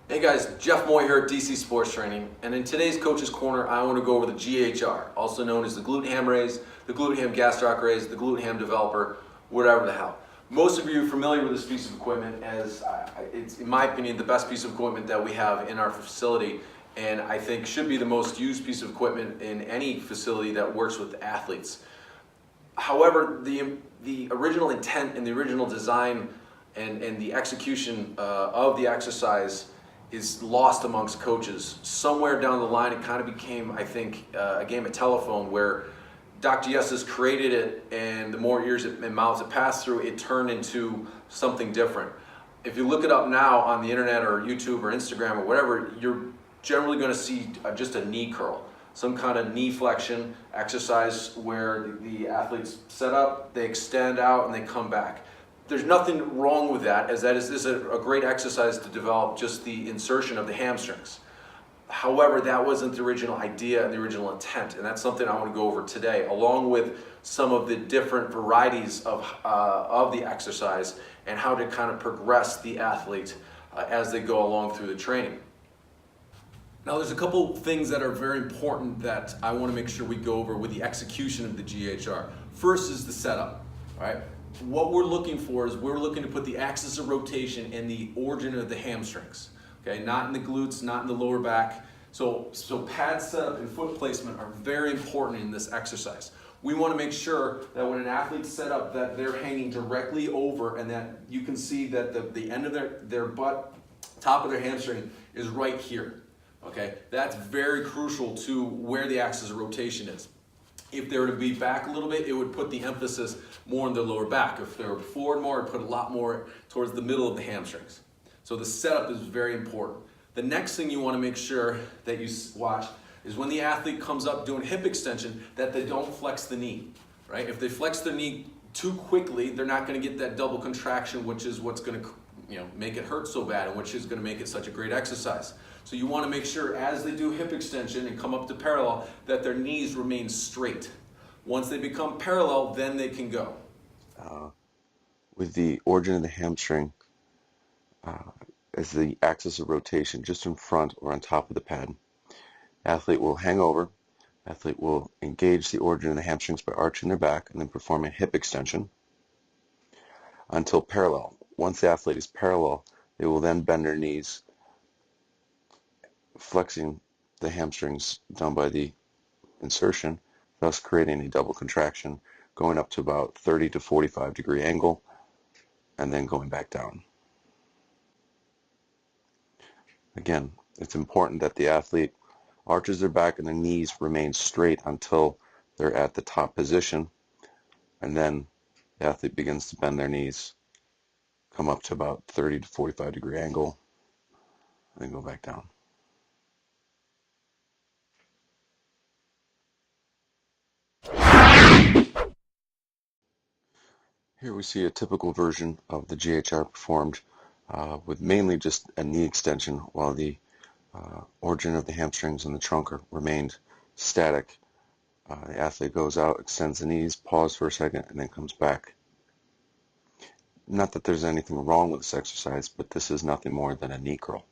Hey guys, Jeff Moyer here at DC Sports Training, and in today's Coach's Corner, I want to go over the GHR, also known as the Glute Ham Raise, the Glute Ham Gastroc Raise, the Glute Ham Developer, whatever the hell. Most of you are familiar with this piece of equipment as it's, in my opinion, the best piece of equipment that we have in our facility, and I think should be the most used piece of equipment in any facility that works with athletes. However, the original intent and the original design and the execution of the exercise is lost amongst coaches. Somewhere down the line, it kind of became, I think, a game of telephone where Dr. Yessis created it, and the more ears and mouths it passed through, it turned into something different. If you look it up now on the internet or YouTube or Instagram or whatever, you're generally going to see just a knee curl, some kind of knee flexion exercise where the athletes set up, they extend out, and they come back. There's nothing wrong with that, as that is a great exercise to develop just the insertion of the hamstrings. However, that wasn't the original idea and the original intent, and that's something I want to go over today, along with some of the different varieties of the exercise and how to kind of progress the athlete as they go along through the training. Now, there's a couple things that are very important that I want to make sure we go over with the execution of the GHR. First is the setup, all right? What we're looking for is we're looking to put the axis of rotation in the origin of the hamstrings, okay? Not in the glutes, not in the lower back. So pad setup and foot placement are very important in this exercise. We want to make sure that when an athlete's set up that they're hanging directly over and that you can see that the end of their butt, top of their hamstring is right here, okay? That's very crucial to where the axis of rotation is. If they were to be back a little bit, it would put the emphasis more on the lower back. If they were forward more, it would put a lot more towards the middle of the hamstrings. So the setup is very important. The next thing you want to make sure that you watch is when the athlete comes up doing hip extension, that they don't flex the knee, right? If they flex their knee too quickly, they're not going to get that double contraction, which is what's going to, make it hurt so bad, and which is going to make it such a great exercise. So you want to make sure as they do hip extension and come up to parallel that their knees remain straight. Once they become parallel, then they can go. With the origin of the hamstring as the axis of rotation just in front or on top of the pad, athlete will hang over, athlete will engage the origin of the hamstrings by arching their back and then perform a hip extension until parallel. Once the athlete is parallel, they will then bend their knees, flexing the hamstrings down by the insertion, thus creating a double contraction, going up to about 30 to 45 degree angle, and then going back down. Again, it's important that the athlete arches their back and the knees remain straight until they're at the top position, and then the athlete begins to bend their knees, come up to about 30 to 45 degree angle, and then go back down. Here we see a typical version of the GHR performed with mainly just a knee extension while the origin of the hamstrings and the trunk remained static. The athlete goes out, extends the knees, pauses for a second, and then comes back. Not that there's anything wrong with this exercise, but this is nothing more than a knee curl.